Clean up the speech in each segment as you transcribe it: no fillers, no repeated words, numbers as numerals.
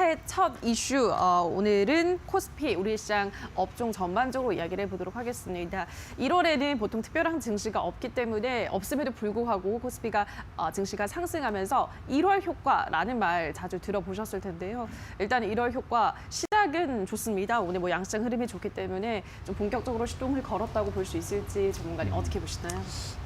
새해 첫 이슈, 오늘은 코스피, 우리 시장 업종 전반적으로 이야기를 해보도록 하겠습니다. 1월에는 보통 특별한 증시가 없기 때문에 없음에도 불구하고 코스피가 증시가 상승하면서 1월 효과라는 말 자주 들어보셨을 텐데요. 일단 1월 효과 시작은 좋습니다. 오늘 뭐 양시장 흐름이 좋기 때문에 좀 본격적으로 시동을 걸었다고 볼 수 있을지 전문가님 어떻게 보시나요?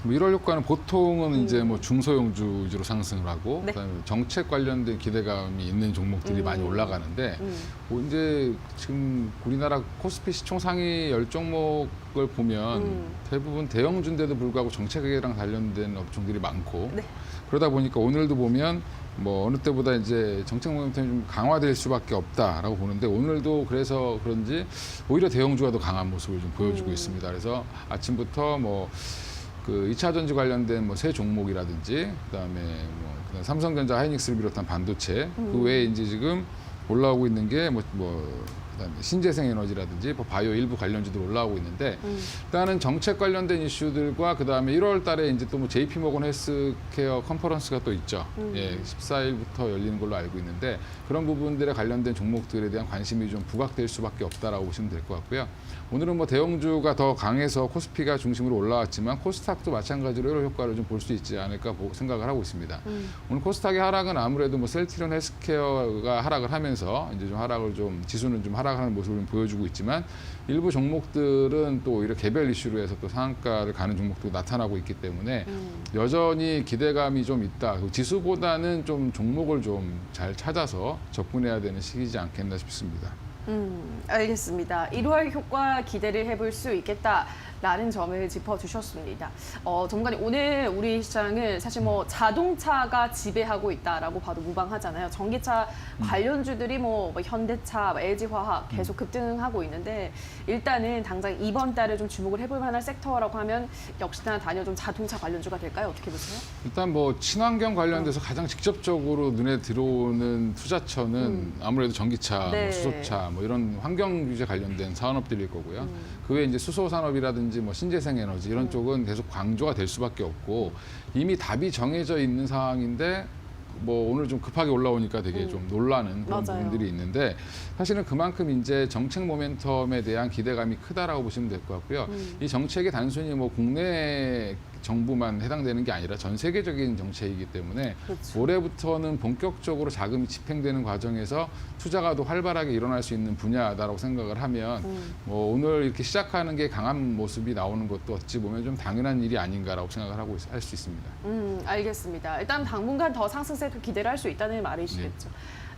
1월 효과는 보통은 이제 뭐 중소형주 위주로 상승을 하고 네. 그다음에 정책 관련된 기대감이 있는 종목들이 많이 올라가는데 뭐 이제 지금 우리나라 코스피 시총 상위 10종목을 보면 대부분 대형주인데도 불구하고 정책이랑 관련된 업종들이 많고 네. 그러다 보니까 오늘도 보면 뭐 어느 때보다 이제 정책 모멘텀이 좀 강화될 수밖에 없다라고 보는데 오늘도 그래서 그런지 오히려 대형주가 더 강한 모습을 좀 보여주고 있습니다. 그래서 아침부터 뭐 그 2차 전지 관련된 뭐 새 종목이라든지 그다음에 그다음 삼성전자, 하이닉스를 비롯한 반도체 그 외에 이제 지금 올라오고 있는 게 그다음에 신재생에너지라든지 뭐 바이오 일부 관련주들 올라오고 있는데 일단은 정책 관련된 이슈들과 그다음에 1월 달에 이제 또 뭐 JP모건 헬스케어 컨퍼런스가 또 있죠. 예, 14일부터 열리는 걸로 알고 있는데 그런 부분들에 관련된 종목들에 대한 관심이 좀 부각될 수밖에 없다라고 보시면 될 것 같고요. 오늘은 뭐 대형주가 더 강해서 코스피가 중심으로 올라왔지만 코스닥도 마찬가지로 1월 효과를 좀 볼 수 있지 않을까 생각을 하고 있습니다. 오늘 코스닥의 하락은 아무래도 뭐 셀트리온 헬스케어가 하락을 하면서 이제 좀 하락을 좀 지수는 좀 하락하는 모습을 좀 보여주고 있지만 일부 종목들은 또 오히려 개별 이슈로 해서 또 상한가를 가는 종목도 나타나고 있기 때문에 여전히 기대감이 좀 있다. 지수보다는 좀 종목을 좀 잘 찾아서 접근해야 되는 시기지 않겠나 싶습니다. 알겠습니다. 1월 효과 기대를 해볼 수 있겠다라는 점을 짚어주셨습니다. 전문가님, 오늘 우리 시장은 사실 뭐 자동차가 지배하고 있다라고 봐도 무방하잖아요. 전기차 관련주들이 뭐 현대차, LG화학 계속 급등하고 있는데 일단은 당장 이번 달에 좀 주목을 해볼 만한 섹터라고 하면 역시나 단연 좀 자동차 관련주가 될까요? 어떻게 보세요? 일단 뭐 친환경 관련돼서 가장 직접적으로 눈에 들어오는 투자처는 아무래도 전기차, 네. 뭐 수소차, 뭐 이런 환경 규제 관련된 산업들일 거고요. 그 외에 이제 수소 산업이라든지 뭐 신재생 에너지 이런 쪽은 계속 강조가 될 수밖에 없고 이미 답이 정해져 있는 상황인데 뭐 오늘 좀 급하게 올라오니까 되게 좀 놀라는 그런 맞아요. 부분들이 있는데 사실은 그만큼 이제 정책 모멘텀에 대한 기대감이 크다라고 보시면 될 것 같고요. 이 정책이 단순히 뭐 국내 정부만 해당되는 게 아니라 전 세계적인 정책이기 때문에 그렇죠. 올해부터는 본격적으로 자금이 집행되는 과정에서 투자가 더 활발하게 일어날 수 있는 분야다라고 생각을 하면 뭐 오늘 이렇게 시작하는 게 강한 모습이 나오는 것도 어찌 보면 좀 당연한 일이 아닌가라고 생각을 하고 할 수 있습니다. 알겠습니다. 일단 당분간 더 상승세도 기대를 할 수 있다는 말이시겠죠.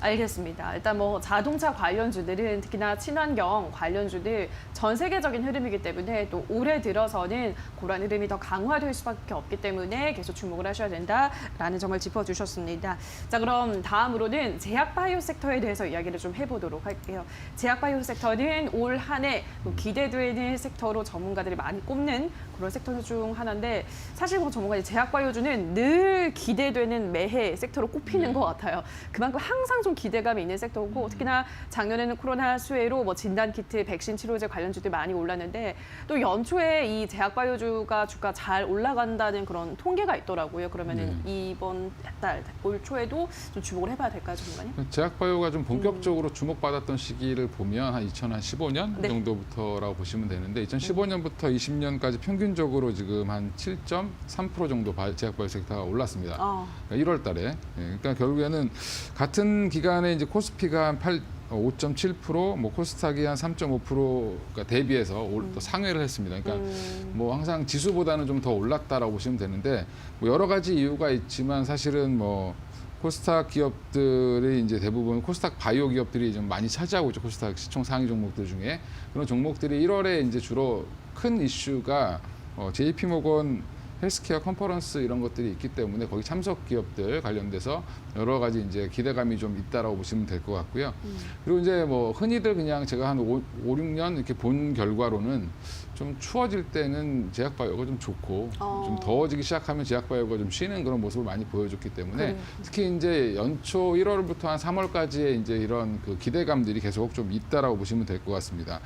알겠습니다. 일단 뭐 자동차 관련주들은 특히나 친환경 관련주들 전 세계적인 흐름이기 때문에 또 올해 들어서는 그런 흐름이 더 강화될 수밖에 없기 때문에 계속 주목을 하셔야 된다라는 점을 짚어주셨습니다. 자, 그럼 다음으로는 제약바이오 섹터에 대해서 이야기를 좀 해보도록 할게요. 제약바이오 섹터는 올 한 해 기대되는 섹터로 전문가들이 많이 꼽는 그런 섹터 중 하나인데 사실 뭐 전문가님 제약바이오주는 늘 기대되는 매해 섹터로 꼽히는 것 같아요. 그만큼 항상 좀 기대감이 있는 섹터고 특히나 작년에는 코로나 수혜로 뭐 진단키트, 백신 치료제 관련주들 많이 올랐는데 또 연초에 이 제약바이오주가 주가 잘 올라간다는 그런 통계가 있더라고요. 그러면은 이번 달, 올 초에도 좀 주목을 해봐야 될까요, 전문가님? 제약바이오가 좀 본격적으로 주목받았던 시기를 보면 한 2015년 네. 정도부터라고 보시면 되는데 2015년부터 20년까지 평균적으로 지금 한 7.3% 정도 제약바이오 섹터가 올랐습니다. 그러니까 1월 달에. 그러니까 결국에는 같은 기간에 이제 코스피가 한 5.7%, 뭐 코스닥이 한 3.5%가 대비해서 또 상회를 했습니다. 그러니까 뭐 항상 지수보다는 좀 더 올랐다라고 보시면 되는데 뭐 여러 가지 이유가 있지만 사실은 뭐 코스닥 기업들이 이제 대부분 코스닥 바이오 기업들이 좀 많이 차지하고 있죠. 코스닥 시총 상위 종목들 중에 그런 종목들이 1월에 이제 주로 큰 이슈가 JP모건 헬스케어 컨퍼런스 이런 것들이 있기 때문에 거기 참석 기업들 관련돼서 여러 가지 이제 기대감이 좀 있다라고 보시면 될 것 같고요. 그리고 이제 뭐 흔히들 그냥 제가 한 5, 6년 이렇게 본 결과로는 좀 추워질 때는 제약바이오가 좀 좋고 좀 더워지기 시작하면 제약바이오가 좀 쉬는 그런 모습을 많이 보여줬기 때문에 특히 이제 연초 1월부터 한 3월까지의 이제 이런 그 기대감들이 계속 좀 있다라고 보시면 될 것 같습니다.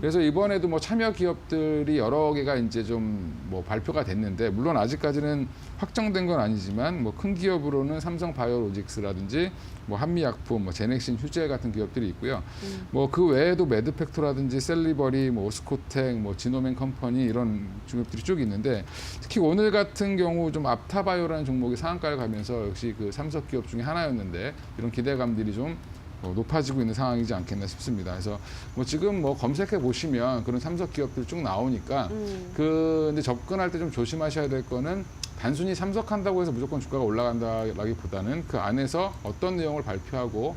그래서 이번에도 뭐 참여 기업들이 여러 개가 이제 좀 뭐 발표가 됐는데 물론 아직까지는 확정된 건 아니지만 뭐 큰 기업으로는 삼성바이오로직스라든지 뭐 한미약품, 뭐 제넥신 휴재 같은 기업들이 있고요. 뭐 그 외에도 매드팩토라든지 셀리버리, 뭐 오스코텍, 뭐 지노맨 컴퍼니 이런 기업들이 쭉 있는데 특히 오늘 같은 경우 좀 앞타바이오라는 종목이 상한가를 가면서 역시 그 삼석 기업 중에 하나였는데 이런 기대감들이 좀 높아지고 있는 상황이지 않겠나 싶습니다. 그래서 뭐 지금 뭐 검색해 보시면 그런 삼석 기업들 쭉 나오니까 근데 접근할 때 좀 조심하셔야 될 거는 단순히 참석한다고 해서 무조건 주가가 올라간다라기보다는 그 안에서 어떤 내용을 발표하고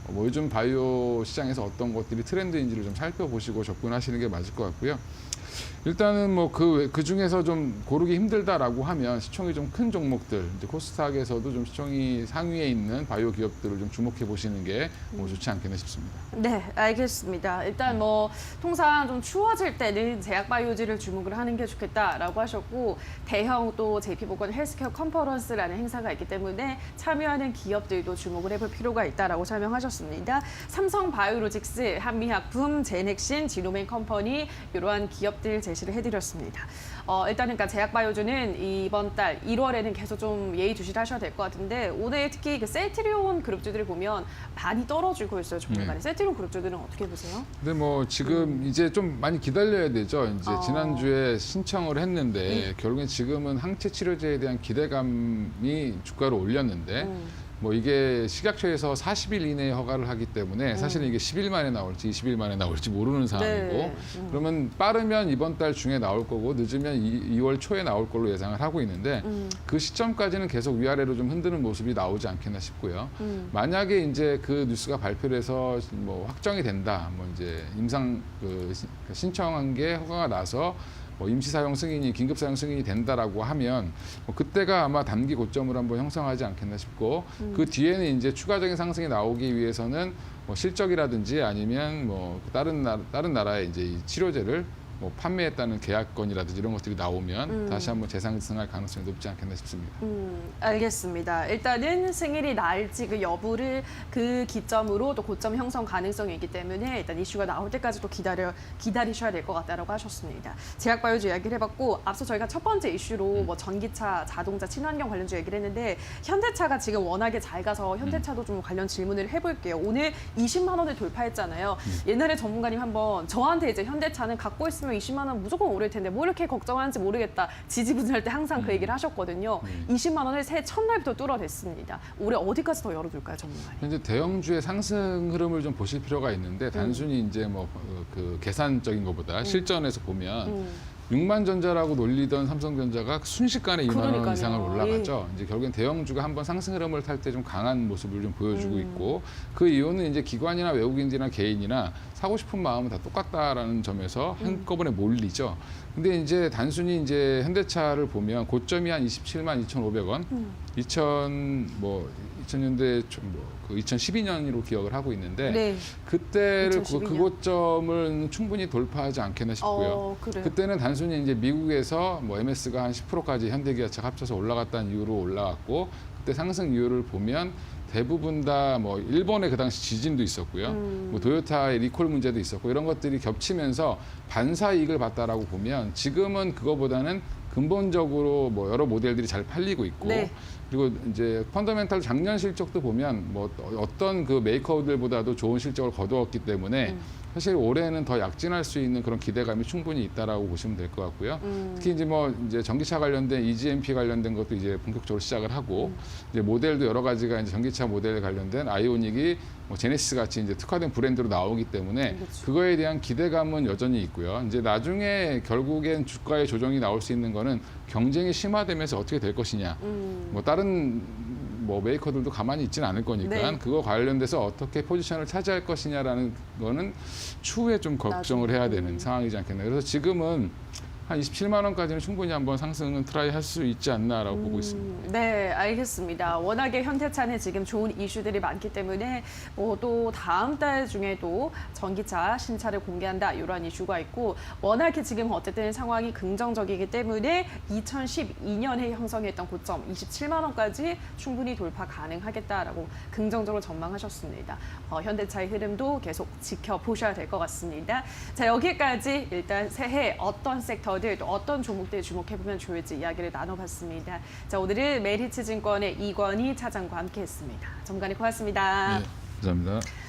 뭐 요즘 바이오 시장에서 어떤 것들이 트렌드인지를 좀 살펴보시고 접근하시는 게 맞을 것 같고요. 일단은 뭐 그 중에서 좀 고르기 힘들다라고 하면 시총이 좀 큰 종목들, 이제 코스닥에서도 좀 시총이 상위에 있는 바이오 기업들을 좀 주목해 보시는 게 뭐 좋지 않겠나 싶습니다. 네, 알겠습니다. 일단 뭐 통상 좀 추워질 때는 제약바이오지를 주목을 하는 게 좋겠다라고 하셨고 대형 또 JP모건 헬스케어 컨퍼런스라는 행사가 있기 때문에 참여하는 기업들도 주목을 해볼 필요가 있다라고 설명하셨습니다. 삼성바이오로직스, 한미약품, 제넥신, 지노맨 컴퍼니 이러한 기업들 제시를 해드렸습니다. 일단은 그러니까 제약바이오주는 이번 달 1월에는 계속 좀 예의주시하셔야 될 것 같은데 오늘 특히 그 셀트리온 그룹주들을 보면 많이 떨어지고 있어요. 종목간에. 셀트리온 그룹주들은 어떻게 보세요? 근데 뭐 지금 이제 좀 많이 기다려야 되죠. 이제 지난주에 신청을 했는데 결국엔 지금은 항체 치료제에 대한 기대감이 주가를 올렸는데 뭐 이게 식약처에서 40일 이내에 허가를 하기 때문에 사실은 이게 10일 만에 나올지 20일 만에 나올지 모르는 상황이고 네. 그러면 빠르면 이번 달 중에 나올 거고 늦으면 2월 초에 나올 걸로 예상을 하고 있는데 그 시점까지는 계속 위아래로 좀 흔드는 모습이 나오지 않겠나 싶고요. 만약에 이제 그 뉴스가 발표돼서 뭐 확정이 된다, 뭐 이제 임상 신청한 게 허가가 나서 뭐 임시 사용 승인이 긴급 사용 승인이 된다라고 하면 뭐 그때가 아마 단기 고점을 한번 형성하지 않겠나 싶고 그 뒤에는 이제 추가적인 상승이 나오기 위해서는 뭐 실적이라든지 아니면 뭐 다른 나라의 이제 이 치료제를 뭐 판매했다는 계약건이라든지 이런 것들이 나오면 다시 한번 재상승할 가능성이 높지 않겠나 싶습니다. 알겠습니다. 일단은 승인이 날지 그 여부를 그 기점으로 또 고점 형성 가능성이 있기 때문에 일단 이슈가 나올 때까지 또 기다리셔야 될 것 같다라고 하셨습니다. 제약바이오주 이야기를 해봤고 앞서 저희가 첫 번째 이슈로 뭐 전기차, 자동차, 친환경 관련주 얘기를 했는데 현대차가 지금 워낙에 잘 가서 현대차도 좀 관련 질문을 해볼게요. 오늘 20만 원을 돌파했잖아요. 옛날에 전문가님 한번 저한테 이제 현대차는 갖고 있으면 20만 원 무조건 오를 텐데 뭐 이렇게 걱정하는지 모르겠다. 지지부진할 때 항상 그 얘기를 하셨거든요. 20만 원을 새해 첫날부터 뚫어냈습니다. 올해 어디까지 더 열어둘까요, 전문가님? 현재 대형주의 상승 흐름을 좀 보실 필요가 있는데 단순히 이제 뭐 그 계산적인 것보다 실전에서 보면 6만 전자라고 놀리던 삼성전자가 순식간에 2만 원 그러니까요. 이상을 올라갔죠. 이제 결국엔 대형주가 한번 상승 흐름을 탈 때 좀 강한 모습을 좀 보여주고 있고 그 이유는 이제 기관이나 외국인들이나 개인이나 사고 싶은 마음은 다 똑같다라는 점에서 한꺼번에 몰리죠. 근데 이제 단순히 이제 현대차를 보면 고점이 한 27만 2,500원, 2000년대 그 2012년으로 기억을 하고 있는데 네. 그때를 2012년. 그 고점을 충분히 돌파하지 않겠나 싶고요. 그래요. 그때는 단순히 이제 미국에서 뭐 MS가 한 10%까지 현대기아차 합쳐서 올라갔다는 이유로 올라갔고 그때 상승 이유를 보면 대부분 다 뭐 일본의 그 당시 지진도 있었고요. 뭐 도요타의 리콜 문제도 있었고 이런 것들이 겹치면서 반사 이익을 봤다라고 보면 지금은 그거보다는 근본적으로 뭐 여러 모델들이 잘 팔리고 있고 네. 그리고 이제 펀더멘탈 작년 실적도 보면 뭐 어떤 그 메이커들보다도 좋은 실적을 거두었기 때문에 사실 올해는 더 약진할 수 있는 그런 기대감이 충분히 있다라고 보시면 될 것 같고요. 특히 이제 뭐 이제 전기차 관련된 EGMP 관련된 것도 이제 본격적으로 시작을 하고 이제 모델도 여러 가지가 이제 전기차 모델에 관련된 아이오닉이 뭐 제네시스 같이 이제 특화된 브랜드로 나오기 때문에 그렇죠. 그거에 대한 기대감은 여전히 있고요. 이제 나중에 결국엔 주가의 조정이 나올 수 있는 거는 경쟁이 심화되면서 어떻게 될 것이냐. 뭐 다른 뭐 메이커들도 가만히 있지는 않을 거니까 네. 그거 관련돼서 어떻게 포지션을 차지할 것이냐라는 거는 추후에 좀 걱정을 해야 되는 상황이지 않겠나. 그래서 지금은 한 27만 원까지는 충분히 한번 상승은 트라이 할 수 있지 않나라고 보고 있습니다. 네, 알겠습니다. 워낙에 현대차는 지금 좋은 이슈들이 많기 때문에 또 다음 달 중에도 전기차 신차를 공개한다 이런 이슈가 있고 워낙에 지금 어쨌든 상황이 긍정적이기 때문에 2012년에 형성했던 고점 27만 원까지 충분히 돌파 가능하겠다라고 긍정적으로 전망하셨습니다. 현대차의 흐름도 계속 지켜보셔야 될 것 같습니다. 자, 여기까지 일단 새해 어떤 섹터 섹터들 또 어떤 종목들 주목해보면 좋을지 이야기를 나눠봤습니다. 자, 오늘은 메리츠증권의 이권희 차장과 함께했습니다. 전문가님 고맙습니다. 네, 감사합니다.